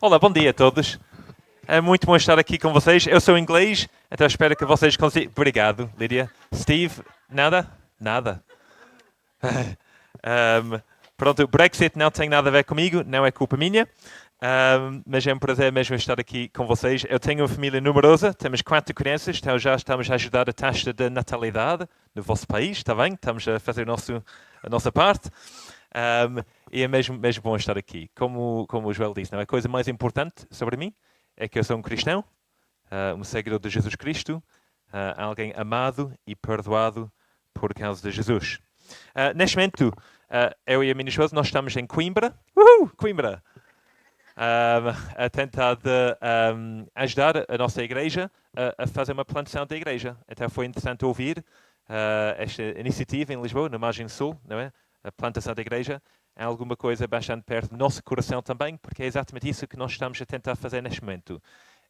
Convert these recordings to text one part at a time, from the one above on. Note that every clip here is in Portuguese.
Olá, bom dia a todos. É muito bom estar aqui com vocês. Eu sou inglês, então espero que vocês consigam. Obrigado, Lídia. Steve, nada? Nada. Pronto, o Brexit não tem nada a ver comigo, não é culpa minha. Mas é um prazer mesmo estar aqui com vocês. Eu tenho uma família numerosa, temos 4 crianças, então já estamos a ajudar a taxa de natalidade no vosso país, está bem? Estamos a fazer a nossa parte. E é mesmo bom estar aqui. Como o Joel disse, não é? A coisa mais importante sobre mim é que eu sou um cristão, um seguidor de Jesus Cristo, alguém amado e perdoado por causa de Jesus. Neste momento, eu e a minha esposa, nós estamos em Coimbra. Coimbra! A tentar ajudar a nossa igreja a fazer uma plantação da igreja. Então foi interessante ouvir esta iniciativa em Lisboa, na margem sul, não é? A plantação da igreja. É alguma coisa bastante perto do nosso coração também, porque é exatamente isso que nós estamos a tentar fazer neste momento.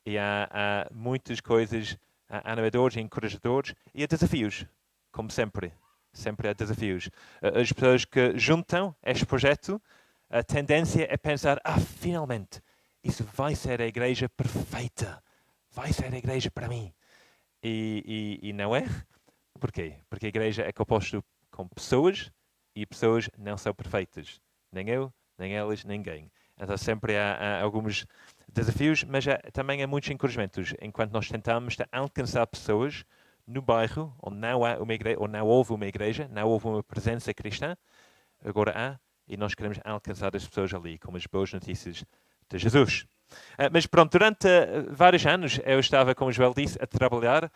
E há muitas coisas animadores, encorajadores e há desafios, como sempre. Sempre há desafios. As pessoas que juntam este projeto, a tendência é pensar, finalmente, isso vai ser a igreja perfeita. Vai ser a igreja para mim. E não é. Porquê? Porque a igreja é composta com pessoas e pessoas não são perfeitas. Nem eu, nem elas, ninguém. Então sempre há alguns desafios, mas também há muitos encorajamentos. Enquanto nós tentamos alcançar pessoas no bairro onde não há uma igreja, ou não houve uma igreja, não houve uma presença cristã, agora há, e nós queremos alcançar as pessoas ali com as boas notícias de Jesus. Mas pronto, durante vários anos eu estava, como o Joel disse, a trabalhar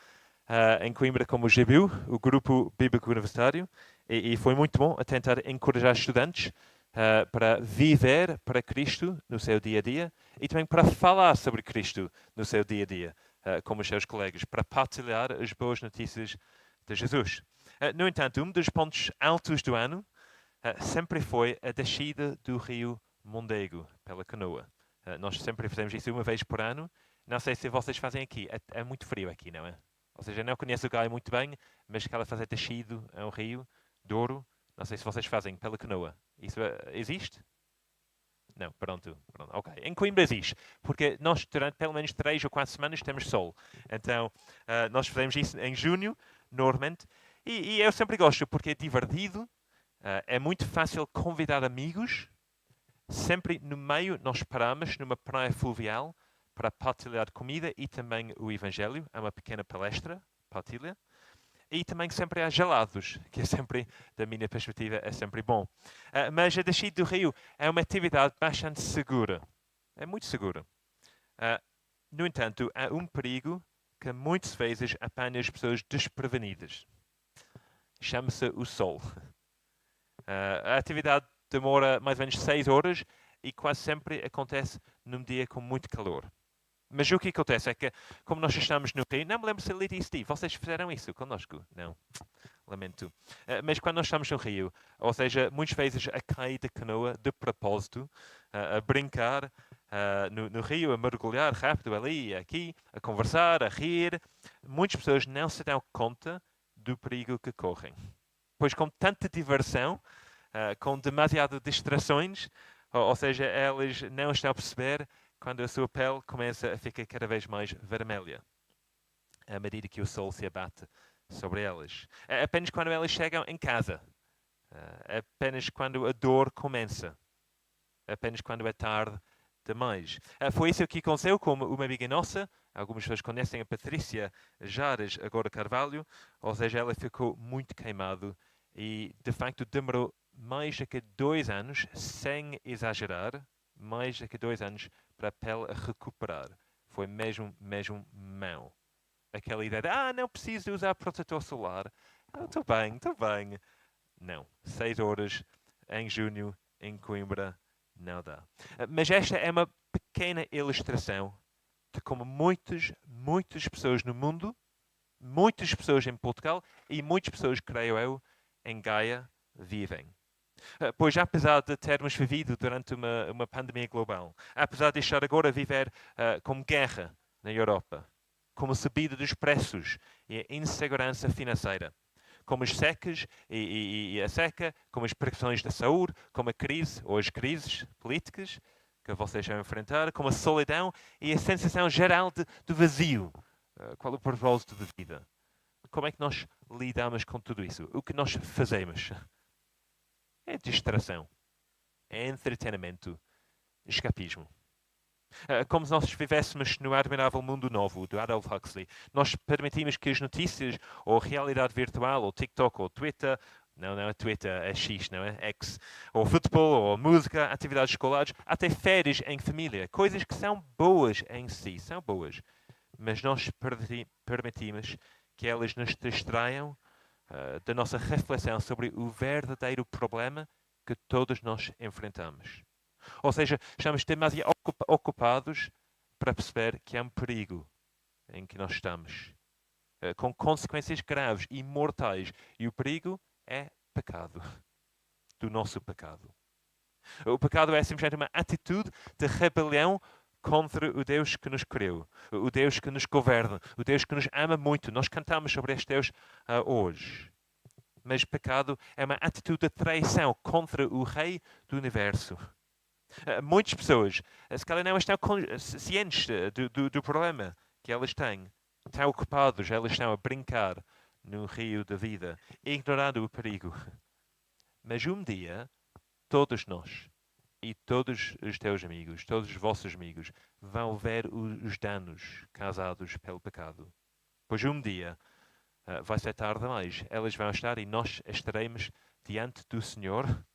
em Coimbra como o GBU, o Grupo Bíblico Universitário, e foi muito bom a tentar encorajar estudantes para viver para Cristo no seu dia-a-dia e também para falar sobre Cristo no seu dia-a-dia, como os seus colegas, para partilhar as boas notícias de Jesus. No entanto, um dos pontos altos do ano sempre foi a descida do rio Mondego pela canoa. Nós sempre fazemos isso uma vez por ano. Não sei se vocês fazem aqui. É muito frio aqui, não é? Ou seja, eu não conheço o Gaia muito bem, mas que ela fazer descido a um rio, Douro, não sei se vocês fazem pela canoa. Isso existe? Não, pronto. Ok. Em Coimbra existe, porque nós durante pelo menos 3 ou 4 semanas temos sol. Então, nós fazemos isso em junho, normalmente, e eu sempre gosto, porque é divertido, é muito fácil convidar amigos. Sempre no meio nós paramos numa praia fluvial para partilhar comida e também o Evangelho. É uma pequena palestra, partilha. E também sempre há gelados, que é sempre, da minha perspectiva, é sempre bom. Mas a descida do rio é uma atividade bastante segura. É muito segura. No entanto, há um perigo que muitas vezes apanha as pessoas desprevenidas. Chama-se o sol. A atividade demora mais ou menos 6 horas e quase sempre acontece num dia com muito calor. Mas o que acontece é que, como nós estamos no rio, não me lembro se a Lydia e Steve, vocês fizeram isso conosco? Não, lamento. Mas quando nós estamos no rio, ou seja, muitas vezes a cair da canoa de propósito, a brincar no rio, a mergulhar rápido ali e aqui, a conversar, a rir, muitas pessoas não se dão conta do perigo que correm. Pois com tanta diversão, com demasiadas distrações, ou seja, elas não estão a perceber quando a sua pele começa a ficar cada vez mais vermelha, à medida que o sol se abate sobre elas. É apenas quando elas chegam em casa. É apenas quando a dor começa. É apenas quando é tarde demais. Foi isso que aconteceu com uma amiga nossa. Algumas pessoas conhecem a Patrícia Jares, agora Carvalho. Ou seja, ela ficou muito queimado e, de facto, demorou mais do que 2 anos, sem exagerar, mais do que 2 anos para a pele recuperar. Foi mesmo mau. Aquela ideia de, não preciso usar protetor solar. Estou bem. Não. 6 horas em junho, em Coimbra, não dá. Mas esta é uma pequena ilustração de como muitas pessoas no mundo, muitas pessoas em Portugal e muitas pessoas, creio eu, em Gaia, vivem. Pois, apesar de termos vivido durante uma pandemia global, apesar de estar agora a viver como guerra na Europa, como a subida dos preços e a insegurança financeira, como as secas e a seca, como as pressões da saúde, como a crise ou as crises políticas, que vocês vão enfrentar, como a solidão e a sensação geral de vazio. Qual é o propósito da vida? Como é que nós lidamos com tudo isso? O que nós fazemos? É distração, é entretenimento, escapismo. Como se nós vivêssemos no admirável mundo novo do Aldous Huxley. Nós permitimos que as notícias, ou realidade virtual, ou TikTok, ou Twitter, não é Twitter, é X, não é X, ou futebol, ou música, atividades escolares, até férias em família, coisas que são boas em si, são boas, mas nós permitimos que elas nos distraiam da nossa reflexão sobre o verdadeiro problema que todos nós enfrentamos. Ou seja, estamos demasiado ocupados para perceber que há um perigo em que nós estamos, com consequências graves e mortais. E o perigo é pecado, do nosso pecado. O pecado é simplesmente uma atitude de rebelião contra o Deus que nos criou, o Deus que nos governa, o Deus que nos ama muito. Nós cantamos sobre este Deus hoje. Mas pecado é uma atitude de traição contra o Rei do Universo. Muitas pessoas, se calhar não estão cientes do problema que elas têm. Estão ocupados, elas estão a brincar no rio da vida, ignorando o perigo. Mas um dia, todos nós e todos os teus amigos, todos os vossos amigos, vão ver os danos causados pelo pecado. Pois um dia vai ser tarde demais. Elas vão estar e nós estaremos diante do Senhor,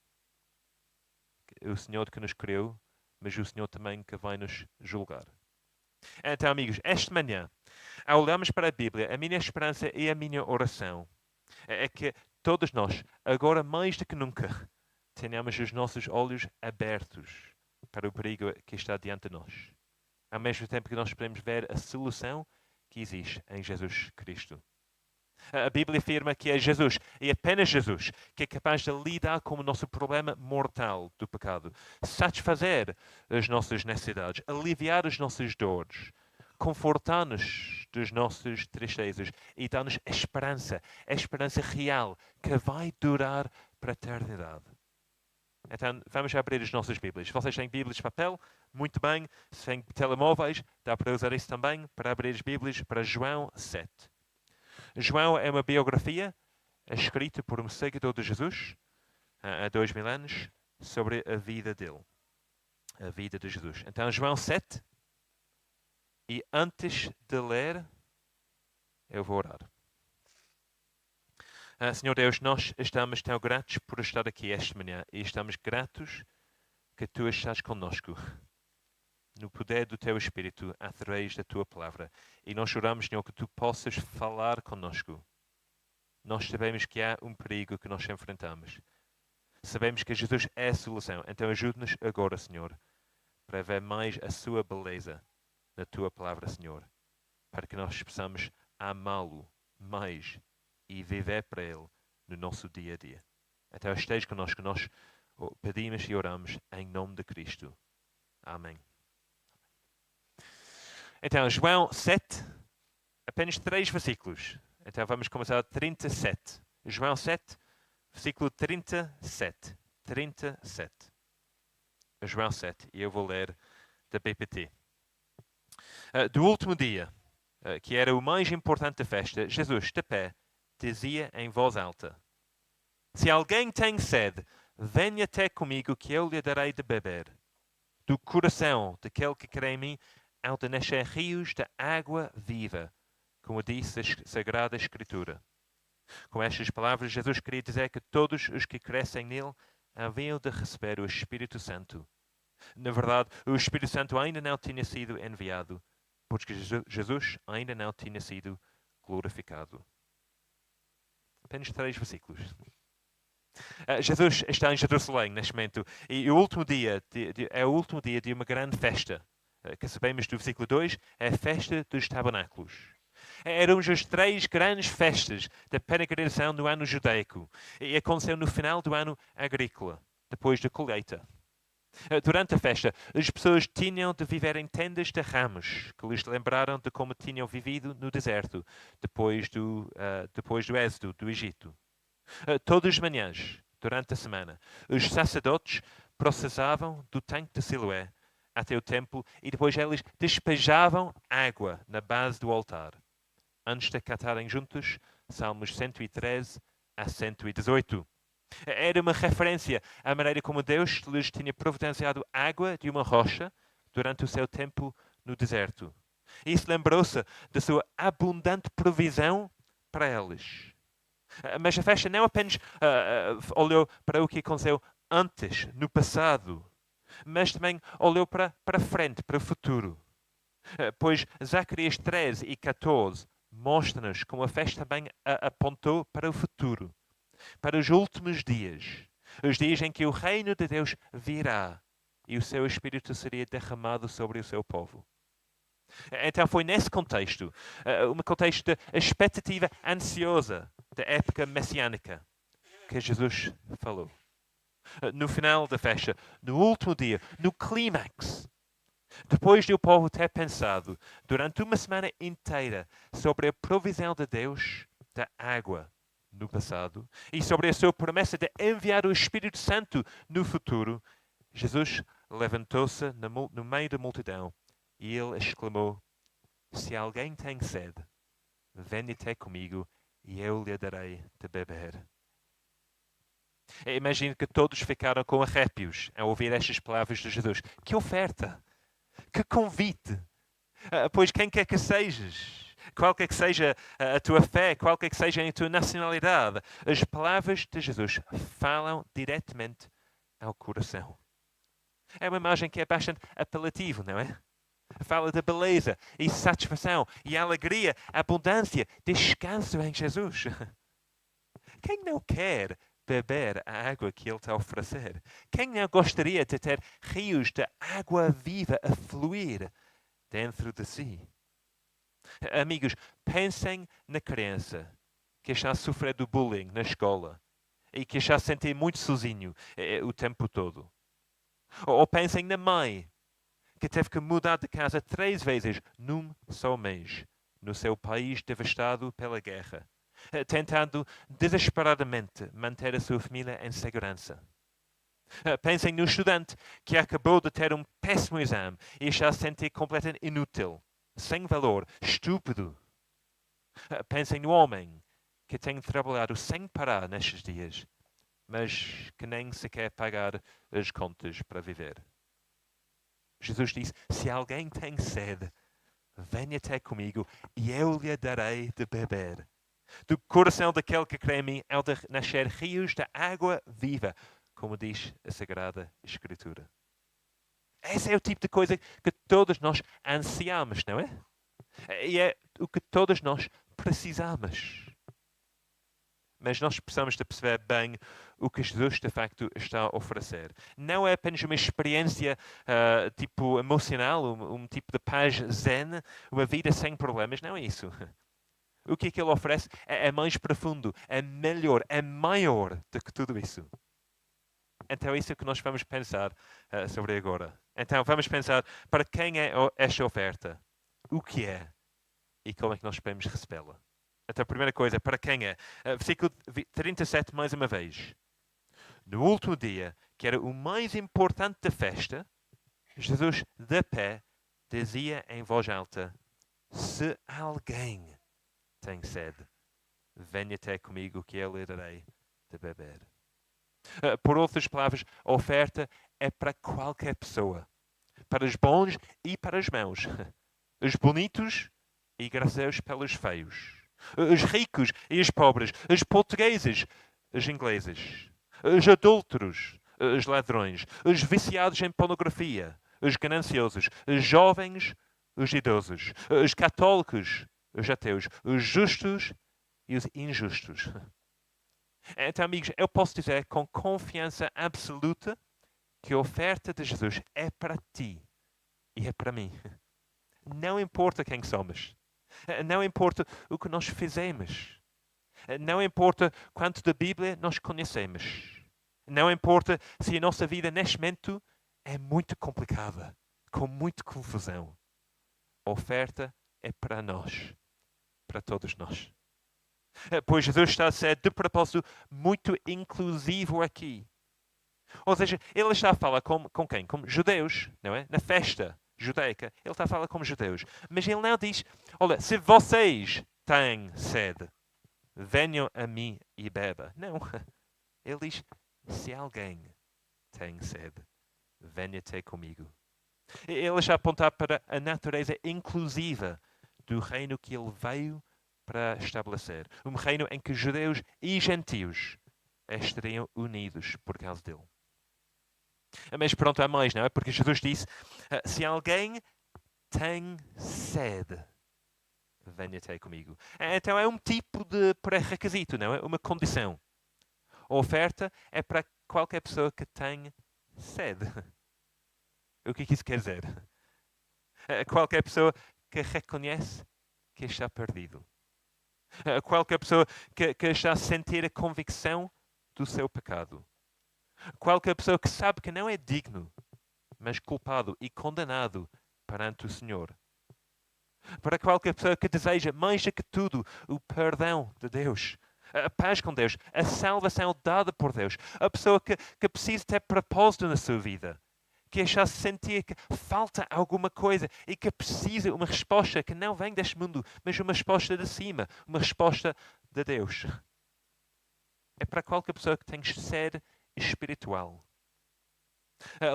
o Senhor que nos criou, mas o Senhor também que vai nos julgar. Então, amigos, esta manhã, ao olharmos para a Bíblia, a minha esperança e a minha oração é que todos nós, agora mais do que nunca, tenhamos os nossos olhos abertos para o perigo que está diante de nós. Ao mesmo tempo que nós podemos ver a solução que existe em Jesus Cristo. A Bíblia afirma que é Jesus, e apenas Jesus, que é capaz de lidar com o nosso problema mortal do pecado, satisfazer as nossas necessidades, aliviar as nossas dores, confortar-nos das nossas tristezas e dar-nos a esperança real, que vai durar para a eternidade. Então, vamos abrir as nossas Bíblias. Se vocês têm Bíblias de papel, muito bem. Se têm telemóveis, dá para usar isso também, para abrir as Bíblias para João 7. João é uma biografia escrita por um seguidor de Jesus há 2000 anos sobre a vida dele, a vida de Jesus. Então, João 7, e antes de ler, eu vou orar. Senhor Deus, nós estamos tão gratos por estar aqui esta manhã e estamos gratos que Tu estás conosco no poder do Teu Espírito, através da Tua Palavra. E nós oramos, Senhor, que Tu possas falar conosco. Nós sabemos que há um perigo que nós enfrentamos. Sabemos que Jesus é a solução. Então ajude-nos agora, Senhor, para ver mais a Sua beleza na Tua Palavra, Senhor. Para que nós possamos amá-lo mais e viver para Ele no nosso dia a dia. Então esteja conosco. Nós pedimos e oramos em nome de Cristo. Amém. Então, João 7, apenas 3 versículos. Então, vamos começar 37. João 7, versículo 37. 37. João 7, e eu vou ler da BPT. Do último dia, que era o mais importante da festa, Jesus, de pé, dizia em voz alta: Se alguém tem sede, venha até comigo que eu lhe darei de beber. Do coração daquele que crê em mim, hão de nascer rios de água viva, como disse a Sagrada Escritura. Com estas palavras, Jesus queria dizer que todos os que crescem nele haviam de receber o Espírito Santo. Na verdade, o Espírito Santo ainda não tinha sido enviado, porque Jesus ainda não tinha sido glorificado. Apenas 3 versículos. Jesus está em Jerusalém neste momento, e o último dia é o último dia de uma grande festa, que sabemos do versículo 2, é a festa dos tabernáculos. Eram as 3 grandes festas da peregrinação no ano judaico, e aconteceu no final do ano agrícola, depois da colheita. Durante a festa, as pessoas tinham de viver em tendas de ramos, que lhes lembraram de como tinham vivido no deserto, depois do êxodo do Egito. Todas as manhãs, durante a semana, os sacerdotes processavam do tanque de Siloé até o templo e depois eles despejavam água na base do altar, antes de cantarem juntos Salmos 113 a 118. Era uma referência à maneira como Deus lhes tinha providenciado água de uma rocha durante o seu tempo no deserto. Isso lembrou-se da sua abundante provisão para eles. Mas a festa não apenas olhou para o que aconteceu antes, no passado, mas também olhou para frente, para o futuro. Pois Zacarias 13 e 14 mostra-nos como a festa também apontou para o futuro, para os últimos dias, os dias em que o reino de Deus virá e o seu Espírito seria derramado sobre o seu povo. Então foi nesse contexto, um contexto de expectativa ansiosa da época messiânica, que Jesus falou. No final da festa, no último dia, no clímax, depois de o povo ter pensado durante uma semana inteira sobre a provisão de Deus da água no passado e sobre a sua promessa de enviar o Espírito Santo no futuro, Jesus levantou-se no meio da multidão e ele exclamou: se alguém tem sede, venha até comigo e eu lhe darei de beber. Imagino que todos ficaram com arrépios ao ouvir estas palavras de Jesus. Que oferta! Que convite! Pois quem quer que sejas, qualquer que seja a tua fé, qualquer que seja a tua nacionalidade, as palavras de Jesus falam diretamente ao coração. É uma imagem que é bastante apelativa, não é? Fala da beleza e satisfação e alegria, abundância, descanso em Jesus. Quem não quer beber a água que Ele está a oferecer? Quem não gostaria de ter rios de água viva a fluir dentro de si? Amigos, pensem na criança que está a sofrer do bullying na escola e que está a sentir muito sozinho o tempo todo. Ou pensem na mãe que teve que mudar de casa 3 vezes num só mês, no seu país devastado pela guerra, tentando desesperadamente manter a sua família em segurança. Pensem no estudante que acabou de ter um péssimo exame e está a sentir completamente inútil, sem valor, estúpido. Pensem no homem que tem trabalhado sem parar nestes dias, mas que nem sequer pagar as contas para viver. Jesus disse: se alguém tem sede, venha até comigo e eu lhe darei de beber. Do coração daquele que crê em mim, há de nascer rios de água viva, como diz a Sagrada Escritura. Esse é o tipo de coisa que todos nós ansiamos, não é? E é o que todos nós precisamos. Mas nós precisamos de perceber bem o que Jesus de facto está a oferecer. Não é apenas uma experiência tipo emocional, um tipo de paz zen, uma vida sem problemas, não é isso. O que Ele oferece é mais profundo, é melhor, é maior do que tudo isso. Então é isso que nós vamos pensar sobre agora. Então vamos pensar para quem é esta oferta, o que é e como é que nós podemos recebê-la. Então a primeira coisa, para quem é? Versículo 37 mais uma vez. No último dia, que era o mais importante da festa, Jesus de pé dizia em voz alta: se alguém tem sede, venha até comigo que eu lhe darei de beber. Por outras palavras, a oferta é para qualquer pessoa. Para os bons e para os maus. Os bonitos e graças pelos feios. Os ricos e os pobres. Os portugueses, os ingleses. Os adúlteros, os ladrões. Os viciados em pornografia. Os gananciosos. Os jovens, os idosos. Os católicos, os ateus. Os justos e os injustos. Então, amigos, eu posso dizer com confiança absoluta que a oferta de Jesus é para ti e é para mim. Não importa quem somos. Não importa o que nós fizemos. Não importa quanto da Bíblia nós conhecemos. Não importa se a nossa vida neste momento é muito complicada, com muita confusão. A oferta é para nós, para todos nós. Pois Jesus está a ser, de propósito, muito inclusivo aqui. Ou seja, ele está a falar com quem? Com judeus, não é? Na festa judaica, ele está a falar com judeus. Mas ele não diz, olha, se vocês têm sede, venham a mim e beba. Não. Ele diz, se alguém tem sede, venha ter comigo. Ele está a apontar para a natureza inclusiva do reino que ele veio para estabelecer. Um reino em que judeus e gentios estariam unidos por causa dele. Mas pronto, há mais, não é? Porque Jesus disse, se alguém tem sede, venha ter comigo. Então é um tipo de pré-requisito, não é? Uma condição. A oferta é para qualquer pessoa que tenha sede. O que isso quer dizer? Qualquer pessoa que reconhece que está perdido. Qualquer pessoa que está a sentir a convicção do seu pecado. Qualquer pessoa que sabe que não é digno, mas culpado e condenado perante o Senhor. Para qualquer pessoa que deseja, mais do que tudo, o perdão de Deus, a paz com Deus, a salvação dada por Deus. A pessoa que precisa ter propósito na sua vida, que já sentia que falta alguma coisa e que precisa uma resposta que não vem deste mundo, mas uma resposta de cima, uma resposta de Deus. É para qualquer pessoa que tem sede espiritual.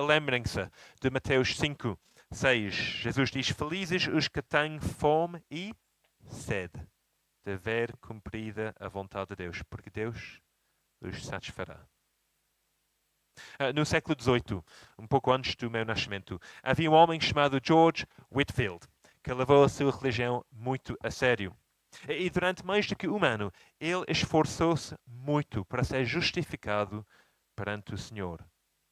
Lembrem-se de Mateus 5, 6. Jesus diz, felizes os que têm fome e sede de ver cumprida a vontade de Deus, porque Deus os satisfará. No século XVIII, um pouco antes do meu nascimento, havia um homem chamado George Whitefield, que levou a sua religião muito a sério. E durante mais do que um ano, ele esforçou-se muito para ser justificado perante o Senhor.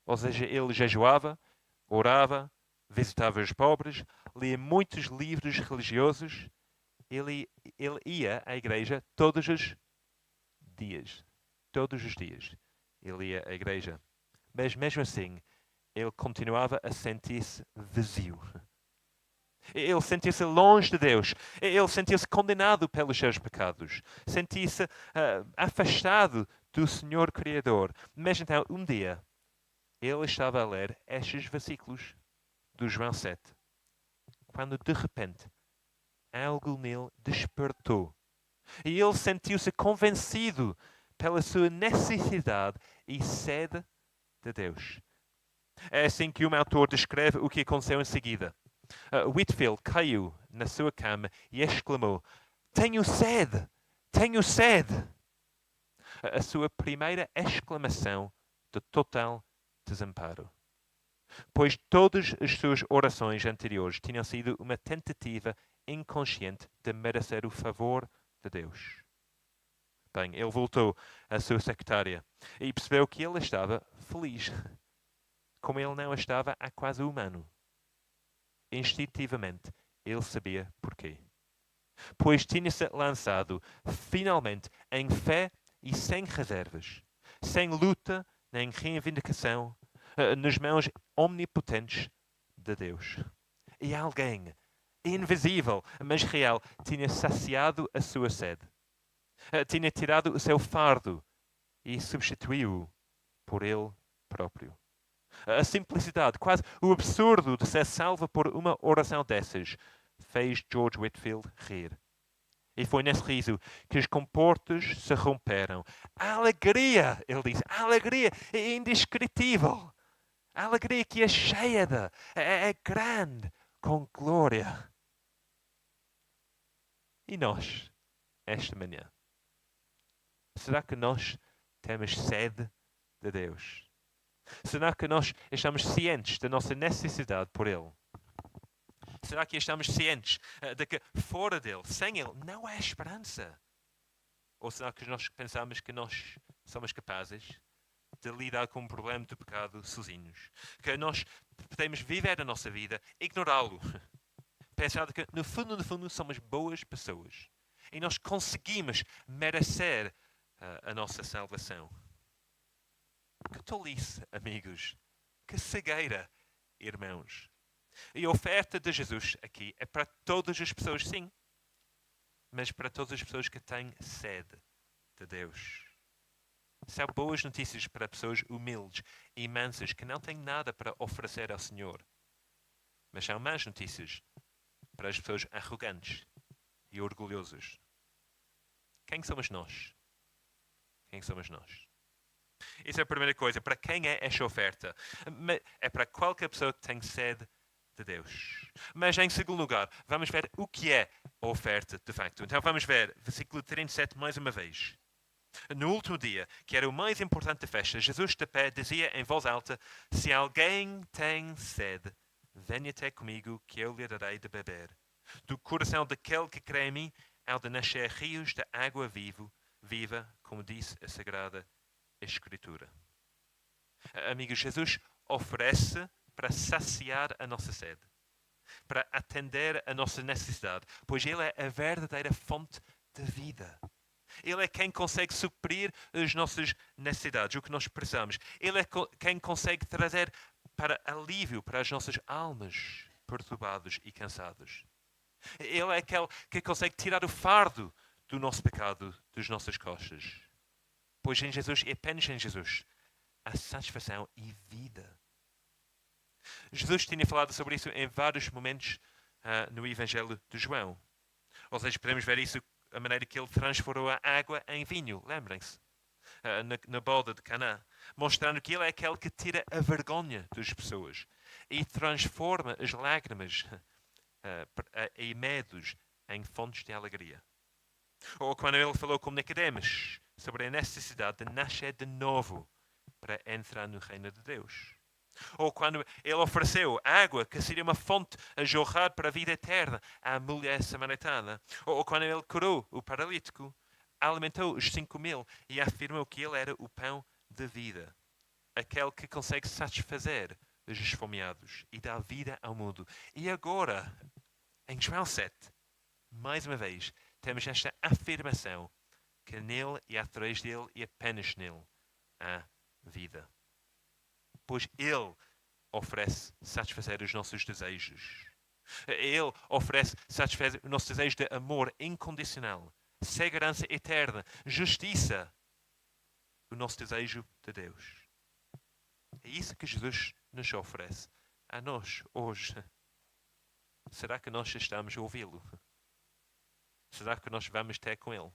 Ou seja, ele jejuava, orava, visitava os pobres, lia muitos livros religiosos. Ele ia à igreja todos os dias. Todos os dias. Ele ia à igreja. Mas mesmo assim, ele continuava a sentir-se vazio. Ele sentia-se longe de Deus. Ele sentia-se condenado pelos seus pecados. Sentia-se afastado do Senhor Criador. Mas então, um dia, ele estava a ler estes versículos do João 7. Quando, de repente, algo nele despertou. E ele sentiu-se convencido pela sua necessidade e sede de Deus. É assim que um autor descreve o que aconteceu em seguida. Whitefield caiu na sua cama e exclamou: tenho sede! Tenho sede! A sua primeira exclamação de total desamparo. Pois todas as suas orações anteriores tinham sido uma tentativa inconsciente de merecer o favor de Deus. Bem, ele voltou à sua secretária e percebeu que ele estava feliz, como ele não estava há quase um ano. Instintivamente, ele sabia porquê. Pois tinha-se lançado, finalmente, em fé e sem reservas, sem luta nem reivindicação, nas mãos omnipotentes de Deus. E alguém, invisível, mas real, tinha saciado a sua sede. Tinha tirado o seu fardo e substituiu-o por ele próprio. A simplicidade, quase o absurdo de ser salvo por uma oração dessas, fez George Whitefield rir. E foi nesse riso que os comportos se romperam. A alegria, ele disse, a alegria é indescritível. A alegria que é cheia é grande, com glória. E nós, esta manhã, será que nós temos sede de Deus? Será que nós estamos cientes da nossa necessidade por Ele? Será que estamos cientes de que fora dele, sem Ele, não há esperança? Ou será que nós pensamos que nós somos capazes de lidar com o problema do pecado sozinhos? Que nós podemos viver a nossa vida, ignorá-lo, pensar que no fundo somos boas pessoas e nós conseguimos merecer a nossa salvação. Que tolice, amigos. Que cegueira, irmãos. E a oferta de Jesus aqui é para todas as pessoas, sim. Mas para todas as pessoas que têm sede de Deus. São boas notícias para pessoas humildes e mansas que não têm nada para oferecer ao Senhor. Mas são más notícias para as pessoas arrogantes e orgulhosas. Quem somos nós? Quem somos nós? Isso é a primeira coisa. Para quem é esta oferta? É para qualquer pessoa que tem sede de Deus. Mas em segundo lugar, vamos ver o que é a oferta de facto. Então vamos ver versículo 37 mais uma vez. No último dia, que era o mais importante da festa, Jesus de pé dizia em voz alta: se alguém tem sede, venha até comigo que eu lhe darei de beber. Do coração daquele que crê em mim, há de nascer rios de água viva, como disse a Sagrada Escritura. Amigos, Jesus oferece para saciar a nossa sede, para atender a nossa necessidade, pois Ele é a verdadeira fonte de vida. Ele é quem consegue suprir as nossas necessidades, o que nós precisamos. Ele é quem consegue trazer para alívio para as nossas almas perturbadas e cansadas. Ele é aquele que consegue tirar o fardo do nosso pecado das nossas costas. Pois em Jesus, e apenas em Jesus, há satisfação e vida. Jesus tinha falado sobre isso em vários momentos no Evangelho de João. Ou seja, podemos ver isso, a maneira que ele transformou a água em vinho, lembrem-se, na boda de Caná, mostrando que ele é aquele que tira a vergonha das pessoas e transforma as lágrimas e medos em fontes de alegria. Ou quando ele falou com Nicodemos sobre a necessidade de nascer de novo para entrar no reino de Deus. Ou quando ele ofereceu água que seria uma fonte a jorrar para a vida eterna à mulher samaritana. Ou quando ele curou o paralítico, alimentou os 5.000 e afirmou que ele era o pão da vida. Aquele que consegue satisfazer os esfomeados e dar vida ao mundo. E agora, em João 7, mais uma vez, temos esta afirmação que nele e através dele e apenas nele há vida. Pois Ele oferece satisfazer os nossos desejos. Ele oferece satisfazer o nosso desejo de amor incondicional, segurança eterna, justiça, o nosso desejo de Deus. É isso que Jesus nos oferece a nós hoje. Será que nós estamos a ouvi-lo? Será que nós vamos ter com Ele?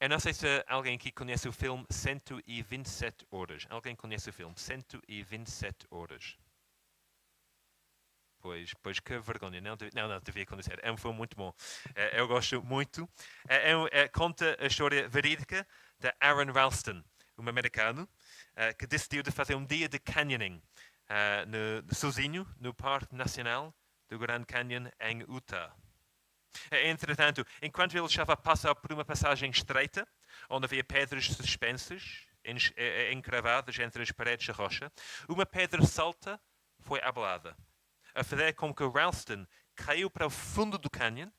Eu não sei se alguém aqui conhece o filme 127 Horas. Alguém conhece o filme 127 Horas? Pois que vergonha. Não, devia conhecer. É um filme muito bom. Eu gosto muito. Conta a história verídica de Aaron Ralston, um americano, que decidiu de fazer um dia de canyoning sozinho no Parque Nacional do Grand Canyon em Utah. Entretanto, enquanto ele estava a passar por uma passagem estreita, onde havia pedras suspensas, encravadas entre as paredes de rocha, uma pedra solta foi abalada, a fazer com que Ralston caiu para o fundo do canyon,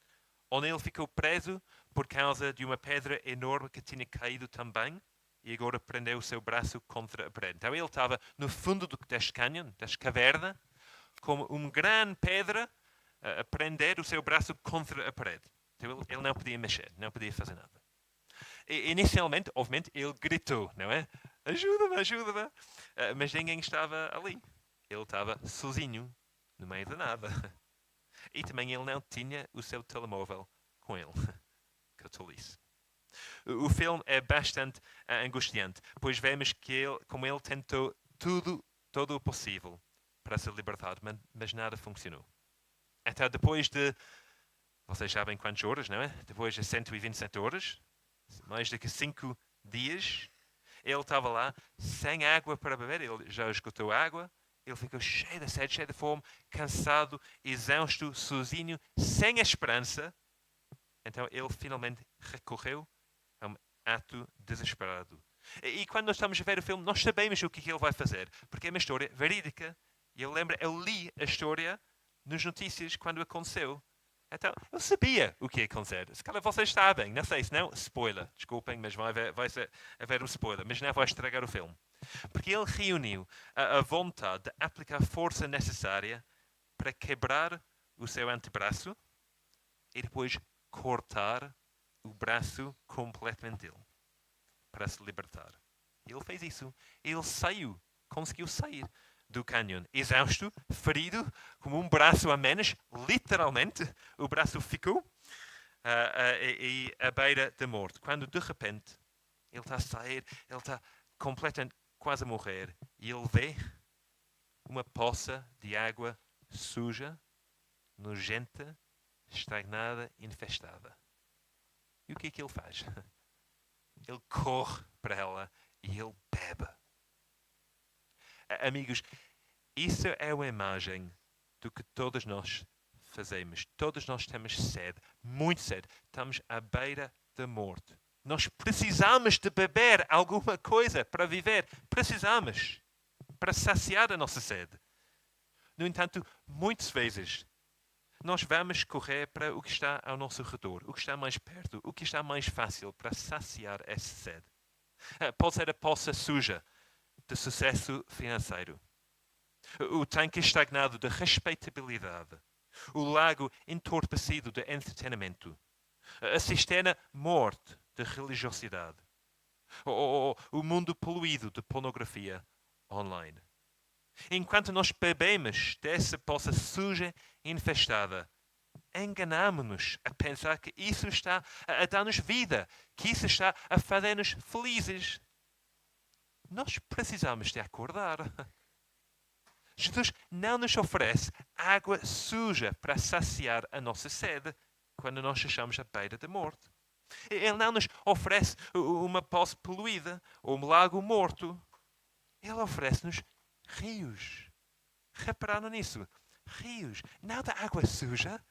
onde ele ficou preso por causa de uma pedra enorme que tinha caído também, e agora prendeu o seu braço contra a parede. Então ele estava no fundo deste canyon, desta caverna, com uma grande pedra a prender o seu braço contra a parede. Então ele não podia mexer, não podia fazer nada. E, inicialmente, obviamente, ele gritou, não é? Ajuda-me, ajuda-me. Mas ninguém estava ali. Ele estava sozinho, no meio de nada. E também ele não tinha o seu telemóvel com ele. Que tolice. O filme é bastante angustiante, pois vemos que como ele tentou todo o possível para se libertar, mas nada funcionou. Então, depois de, vocês sabem quantas horas, não é? Depois de 127 horas, mais do que 5 dias, ele estava lá sem água para beber, ele já esgotou a água, ele ficou cheio de sede, cheio de fome, cansado, exausto, sozinho, sem esperança. Então, ele finalmente recorreu a um ato desesperado. E quando nós estamos a ver o filme, nós sabemos o que ele vai fazer, porque é uma história verídica. E eu li a história nas notícias quando aconteceu. Então, eu sabia o que ia acontecer. Se calhar vocês sabem, não sei, se não, spoiler. Desculpem, mas vai haver um spoiler, mas não vai estragar o filme. Porque ele reuniu a vontade de aplicar a força necessária para quebrar o seu antebraço e depois cortar o braço completamente dele. para se libertar. Ele fez isso. Ele saiu, conseguiu sair do canyon, exausto, ferido, com um braço a menos, literalmente, o braço ficou e à beira da morte. Quando de repente ele está a sair, ele está completamente quase a morrer, e ele vê uma poça de água suja, nojenta, estagnada, infestada. E o que é que ele faz? Ele corre para ela e ele bebe. Amigos, isso é uma imagem do que todos nós fazemos. Todos nós temos sede, muito sede. Estamos à beira da morte. Nós precisamos de beber alguma coisa para viver. Precisamos para saciar a nossa sede. No entanto, muitas vezes, nós vamos correr para o que está ao nosso redor, o que está mais perto, o que está mais fácil para saciar essa sede. Pode ser a poça suja de sucesso financeiro, o tanque estagnado de respeitabilidade, o lago entorpecido de entretenimento, a cisterna morte de religiosidade, ou o mundo poluído de pornografia online. Enquanto nós bebemos dessa poça suja e infestada, enganamos-nos a pensar que isso está a dar-nos vida, que isso está a fazer-nos felizes. Nós precisamos de acordar. Jesus não nos oferece água suja para saciar a nossa sede quando nós achamos à beira da morte. Ele não nos oferece uma poça poluída ou um lago morto. Ele oferece-nos rios. Repararam nisso? Rios. Não da água suja,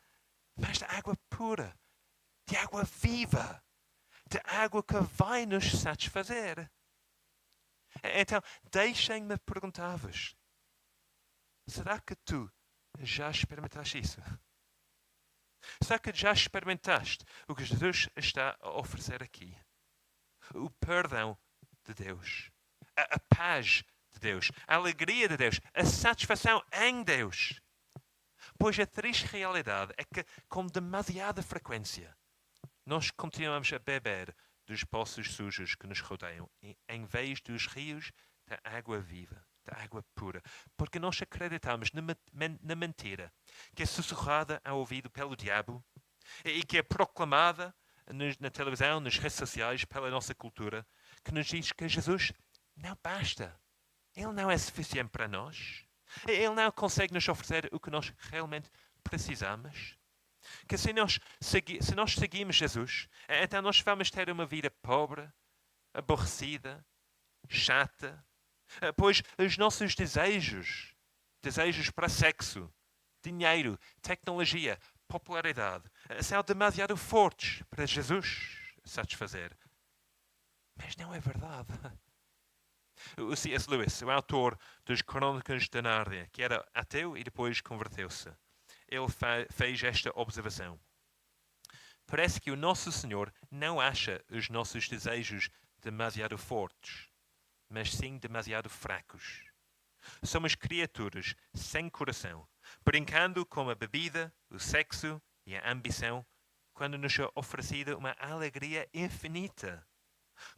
mas da água pura. De água viva. De água que vai nos satisfazer. Então, deixem-me perguntar-vos. Será que tu já experimentaste isso? Será que já experimentaste o que Jesus está a oferecer aqui? O perdão de Deus. A paz de Deus. A alegria de Deus. A satisfação em Deus. Pois a triste realidade é que, com demasiada frequência, nós continuamos a beber dos poços sujos que nos rodeiam, em vez dos rios da água viva, da água pura. Porque nós acreditamos na mentira que é sussurrada ao ouvido pelo diabo e que é proclamada na televisão, nas redes sociais, pela nossa cultura, que nos diz que Jesus não basta. Ele não é suficiente para nós. Ele não consegue nos oferecer o que nós realmente precisamos. Que se nós seguimos Jesus, então nós vamos ter uma vida pobre, aborrecida, chata, pois os nossos desejos para sexo, dinheiro, tecnologia, popularidade, são demasiado fortes para Jesus satisfazer. Mas não é verdade. O C.S. Lewis, o autor dos Crônicas de Nárnia, que era ateu e depois converteu-se, ele fez esta observação. Parece que o nosso Senhor não acha os nossos desejos demasiado fortes, mas sim demasiado fracos. Somos criaturas sem coração, brincando com a bebida, o sexo e a ambição, quando nos é oferecida uma alegria infinita.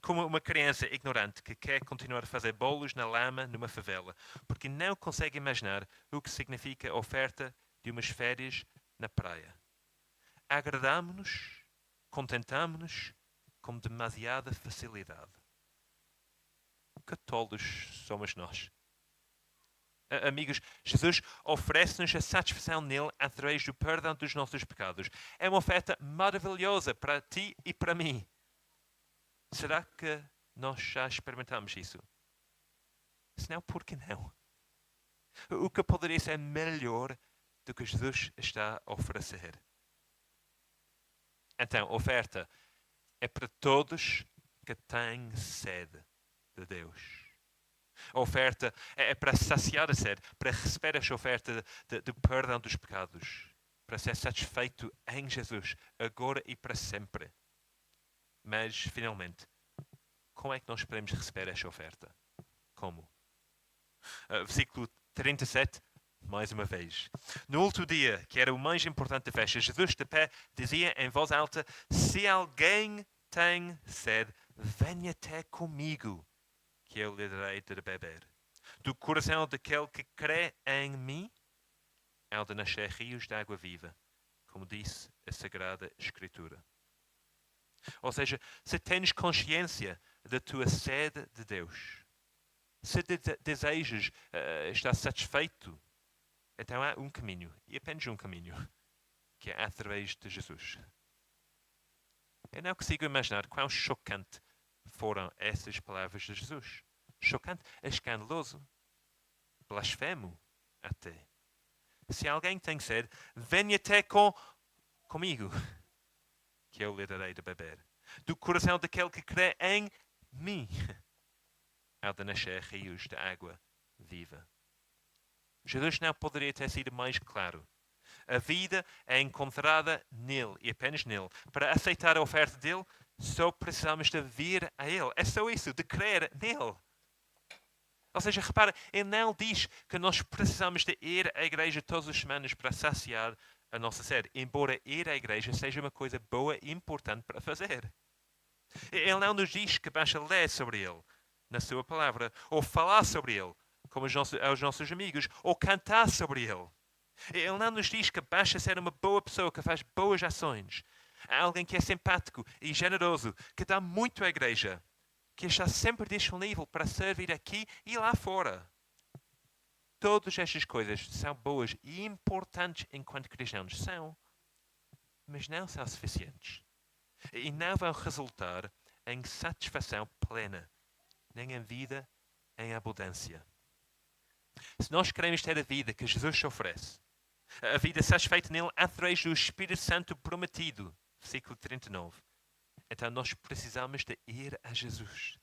Como uma criança ignorante que quer continuar a fazer bolos na lama numa favela, porque não consegue imaginar o que significa a oferta de umas férias na praia. Agradamos-nos, contentamos-nos com demasiada facilidade. Que tolos somos nós. Amigos, Jesus oferece-nos a satisfação nele através do perdão dos nossos pecados. É uma oferta maravilhosa para ti e para mim. Será que nós já experimentamos isso? Se não, por que não? O que poderia ser melhor do que Jesus está a oferecer? Então, a oferta é para todos que têm sede de Deus. A oferta é para saciar a sede, para receber esta oferta do perdão dos pecados, para ser satisfeito em Jesus, agora e para sempre. Mas, finalmente, como é que nós podemos receber esta oferta? Como? Versículo 37, mais uma vez. No último dia, que era o mais importante da festa, Jesus de pé dizia em voz alta: se alguém tem sede, venha até comigo, que eu lhe darei de beber. Do coração daquele que crê em mim, há de nascer rios de água viva, como disse a Sagrada Escritura. Ou seja, se tens consciência da tua sede de Deus, se desejas estar satisfeito, então há um caminho, e apenas um caminho, que é através de Jesus. Eu não consigo imaginar quão chocante foram essas palavras de Jesus. Chocante, escandaloso, blasfemo até. Se alguém tem sede, venha até comigo, que eu lhe darei de beber. Do coração daquele que crê em mim, há de nascer rios de água viva. Jesus não poderia ter sido mais claro. A vida é encontrada nele e apenas nele. Para aceitar a oferta dele, só precisamos de vir a ele. É só isso, de crer nele. Ou seja, repara, ele não diz que nós precisamos de ir à igreja todas as semanas para saciar a nossa sede, embora ir à igreja seja uma coisa boa e importante para fazer. Ele não nos diz que basta ler sobre ele na sua palavra, ou falar sobre ele como aos nossos amigos, ou cantar sobre ele. Ele não nos diz que basta ser uma boa pessoa que faz boas ações, alguém que é simpático e generoso, que dá muito à igreja, que está sempre disponível para servir aqui e lá fora. Todas estas coisas são boas e importantes enquanto cristãos. São, mas não são suficientes. E não vão resultar em satisfação plena, nem em vida em abundância. Se nós queremos ter a vida que Jesus te oferece, a vida satisfeita nele através do Espírito Santo prometido, versículo 39, então nós precisamos de ir a Jesus.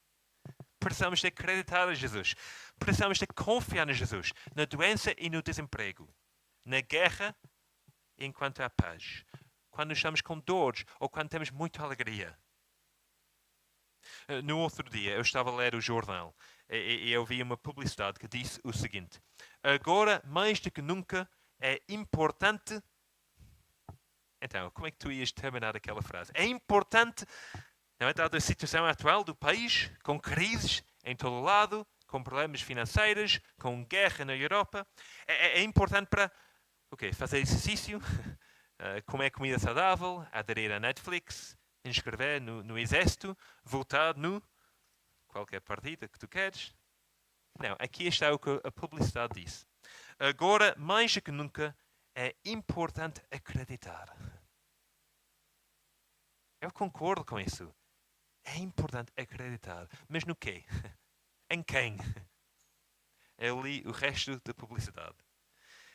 Precisamos de acreditar a Jesus. Precisamos de confiar em Jesus, na doença e no desemprego, na guerra enquanto há paz, quando estamos com dores ou quando temos muita alegria. No outro dia eu estava a ler o jornal e eu vi uma publicidade que disse o seguinte: agora mais do que nunca é importante. Então, como é que tu ias terminar aquela frase? É importante, não é, dada a situação atual do país, com crises em todo o lado, com problemas financeiros, com guerra na Europa, é importante para fazer exercício, comer comida saudável, aderir à Netflix, inscrever no exército, votar no qualquer partida que tu queres. Não, aqui está o que a publicidade diz. Agora, mais do que nunca, é importante acreditar. Eu concordo com isso. É importante acreditar. Mas no quê? Em quem? Eu li o resto da publicidade.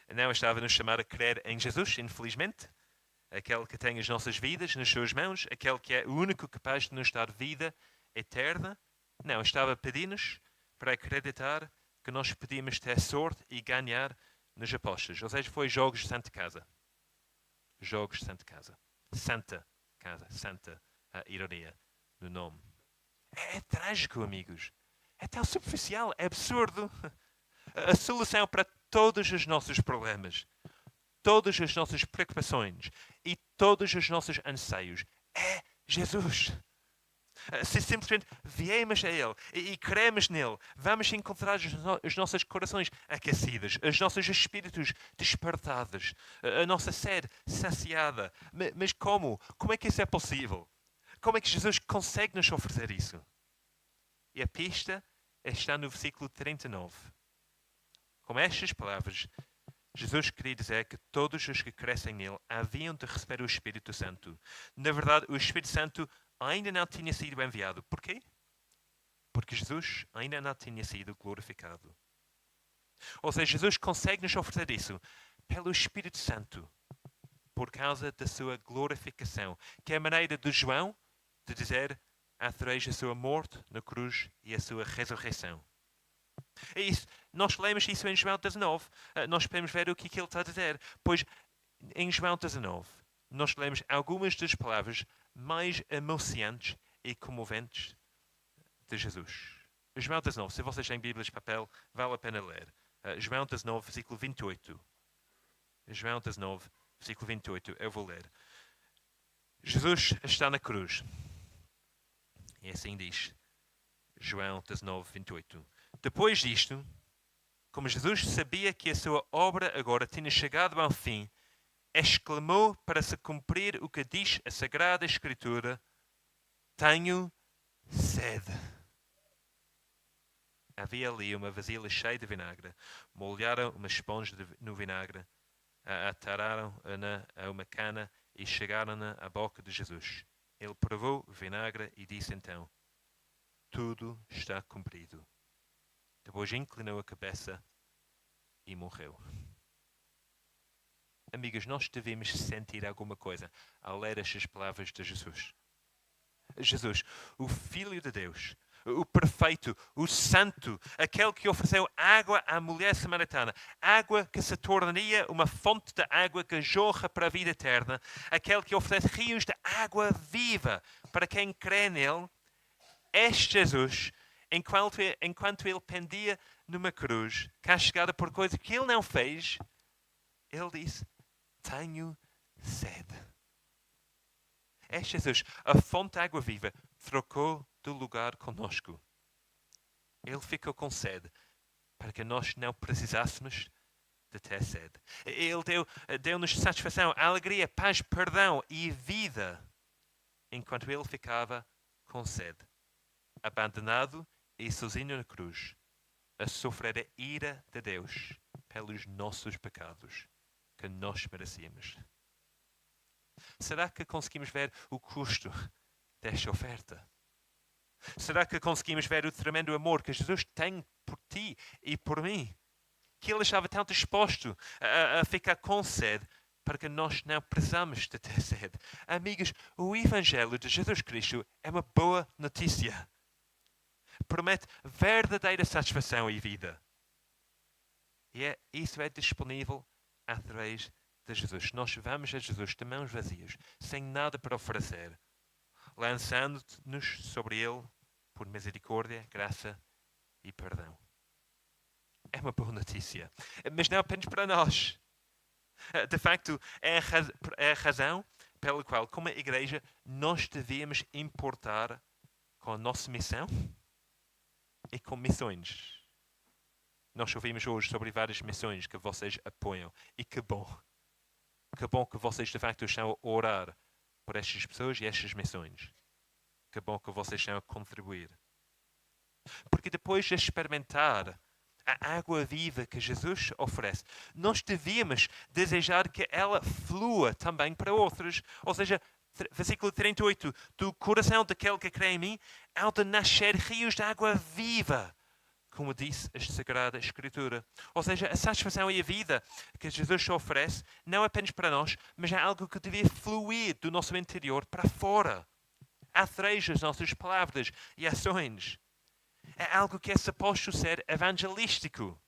Não estava a nos chamar a crer em Jesus, infelizmente. Aquele que tem as nossas vidas nas suas mãos. Aquele que é o único capaz de nos dar vida eterna. Não, estava a pedir-nos para acreditar que nós podíamos ter sorte e ganhar nas apostas. Ou seja, foi jogos de Santa Casa. Jogos de Santa Casa. Santa Casa. Santa, a ironia do nome. É trágico, amigos. É tão superficial, é absurdo. A solução para todos os nossos problemas, todas as nossas preocupações e todos os nossos anseios é Jesus. Se simplesmente viemos a Ele e cremos nele, vamos encontrar os nossos corações aquecidos, os nossos espíritos despertados, a nossa sede saciada. Mas como? Como é que isso é possível? Como é que Jesus consegue nos oferecer isso? E a pista está no versículo 39. Com estas palavras, Jesus queria dizer que todos os que crescem nele haviam de receber o Espírito Santo. Na verdade, o Espírito Santo ainda não tinha sido enviado. Porquê? Porque Jesus ainda não tinha sido glorificado. Ou seja, Jesus consegue nos oferecer isso pelo Espírito Santo, por causa da sua glorificação, que é a maneira de João de dizer através da sua morte na cruz e a sua ressurreição. É isso. Nós lemos isso em João 19. Nós podemos ver o que ele está a dizer. Pois em João 19, nós lemos algumas das palavras mais emocionantes e comoventes de Jesus. João 19, se vocês têm Bíblias de papel, vale a pena ler. João 19, versículo 28. João 19, versículo 28, eu vou ler. Jesus está na cruz. E assim diz João 19, 28. Depois disto, como Jesus sabia que a sua obra agora tinha chegado ao fim, exclamou para se cumprir o que diz a Sagrada Escritura: tenho sede. Havia ali uma vasilha cheia de vinagre. Molharam uma esponja no vinagre, atararam-na a uma cana e chegaram-na à boca de Jesus. Ele provou o vinagre e disse então: tudo está cumprido. Depois inclinou a cabeça e morreu. Amigos, nós devemos sentir alguma coisa ao ler estas palavras de Jesus. Jesus, o Filho de Deus, o perfeito, o santo, aquele que ofereceu água à mulher samaritana, água que se tornaria uma fonte de água que jorra para a vida eterna, aquele que oferece rios de água viva para quem crê nele. Este Jesus, enquanto ele pendia numa cruz, castigado por coisas que ele não fez, ele disse: tenho sede. Este Jesus, a fonte de água viva, trocou de lugar conosco. Ele ficou com sede para que nós não precisássemos de ter sede. Ele deu-nos satisfação, alegria, paz, perdão e vida, enquanto ele ficava com sede, abandonado e sozinho na cruz, a sofrer a ira de Deus pelos nossos pecados que nós merecíamos. Será que conseguimos ver o custo desta oferta? Será que conseguimos ver o tremendo amor que Jesus tem por ti e por mim? Que ele estava tão disposto a ficar com sede para que nós não precisamos de ter sede. Amigos, o Evangelho de Jesus Cristo é uma boa notícia. Promete verdadeira satisfação e vida. E isso é disponível através de Jesus. Nós vamos a Jesus de mãos vazias, sem nada para oferecer, lançando-nos sobre ele por misericórdia, graça e perdão. É uma boa notícia, mas não apenas para nós. De facto, é a razão pela qual, como igreja, nós devíamos importar com a nossa missão e com missões. Nós ouvimos hoje sobre várias missões que vocês apoiam. E que bom. Que bom que vocês de facto estão a orar por estas pessoas e estas missões. Que bom que vocês estão a contribuir. Porque depois de experimentar a água viva que Jesus oferece, nós devíamos desejar que ela flua também para outros. Ou seja, versículo 38, do coração daquele que crê em mim, há de nascer rios de água viva, como disse a Sagrada Escritura. Ou seja, a satisfação e a vida que Jesus oferece não é apenas para nós, mas é algo que devia fluir do nosso interior para fora, através das nossas palavras e ações. É algo que é suposto ser evangelístico.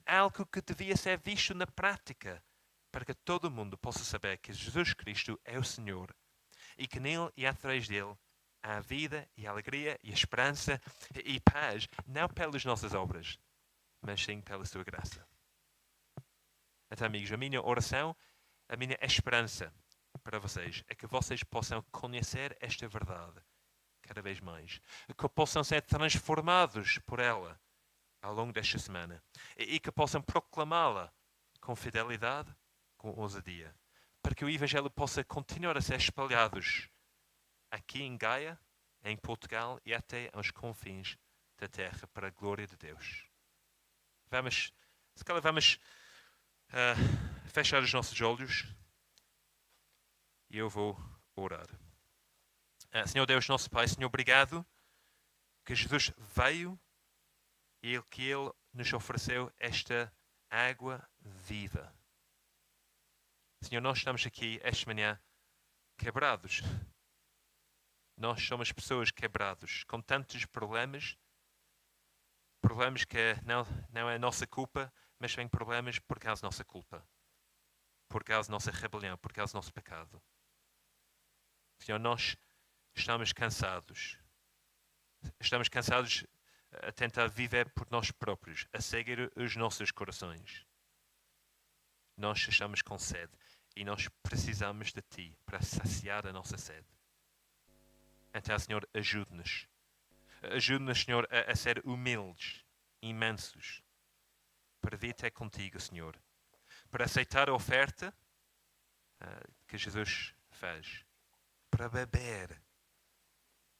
É algo que devia ser visto na prática, para que todo mundo possa saber que Jesus Cristo é o Senhor e que nele e através dele há vida e alegria e esperança e paz, não pelas nossas obras, mas sim pela sua graça. Então, amigos, a minha oração, a minha esperança para vocês é que vocês possam conhecer esta verdade cada vez mais, que possam ser transformados por ela ao longo desta semana e que possam proclamá-la com fidelidade, com ousadia, para que o Evangelho possa continuar a ser espalhados aqui em Gaia, em Portugal e até aos confins da terra, para a glória de Deus. Se calhar vamos fechar os nossos olhos e eu vou orar. Senhor Deus, nosso Pai, Senhor, obrigado que Jesus veio e que Ele nos ofereceu esta água viva. Senhor, nós estamos aqui esta manhã quebrados. Nós somos pessoas quebradas, com tantos problemas que não é nossa culpa, mas vêm problemas por causa da nossa culpa, por causa da nossa rebelião, por causa do nosso pecado. Senhor, nós estamos cansados a tentar viver por nós próprios, a seguir os nossos corações. Nós estamos com sede e nós precisamos de Ti para saciar a nossa sede. Então, Senhor, ajude-nos. Ajude-nos, Senhor, a ser humildes, imensos, para vir até contigo, Senhor. Para aceitar a oferta que Jesus fez. Para beber.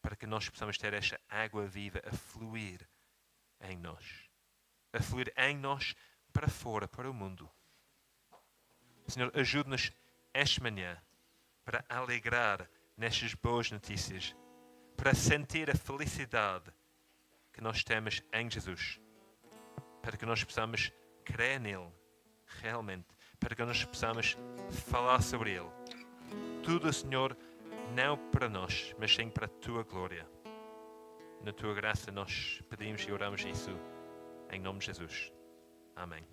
Para que nós possamos ter esta água viva a fluir em nós. A fluir em nós para fora, para o mundo. Senhor, ajude-nos esta manhã para alegrar nestas boas notícias, para sentir a felicidade que nós temos em Jesus, para que nós possamos crer nele, realmente, para que nós possamos falar sobre ele. Tudo, Senhor, não para nós, mas sim para a tua glória. Na tua graça nós pedimos e oramos isso, em nome de Jesus. Amém.